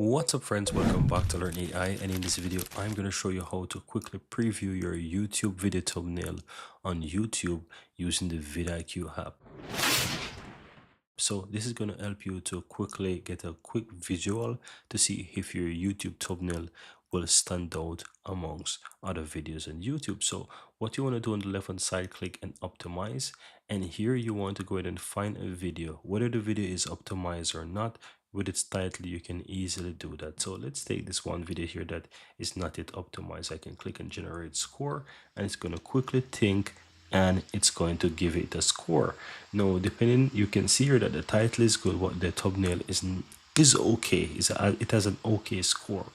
What's up friends, welcome back to Learn AI, and in this video I'm going to show you how to quickly preview your YouTube video thumbnail on YouTube using the Vidiq app. So this is going to help you to quickly get a quick visual to see if your YouTube thumbnail will stand out amongst other videos on YouTube. So what you want to do on the left hand side, click and optimize, and here you want to go ahead and find a video. Whether the video is optimized or not, with its title you can easily do that. So let's take this one video here that is not yet optimized. I can click and generate score, and it's going to quickly think and it's going to give it a score. Now depending, you can see here that the title is good, what the thumbnail is okay, it has an okay score,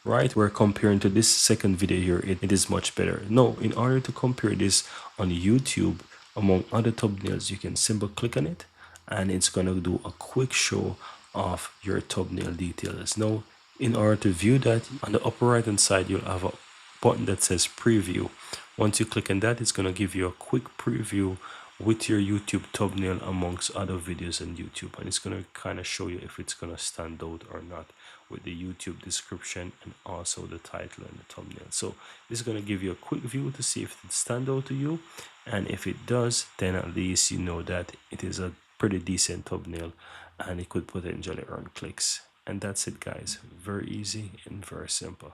right? We're comparing to this second video here, it is much better. Now in order to compare this on YouTube among other thumbnails, you can simply click on it and it's going to do a quick show of your thumbnail details. Now in order to view that, on the upper right hand side you'll have a button that says preview. Once you click on that, it's going to give you a quick preview with your YouTube thumbnail amongst other videos on YouTube, and it's going to kind of show you if it's going to stand out or not with the YouTube description and also the title and the thumbnail. So this is going to give you a quick view to see if it stands out to you, and if it does, then at least you know that it is a pretty decent thumbnail and it could potentially earn clicks. And that's it guys, very easy and very simple.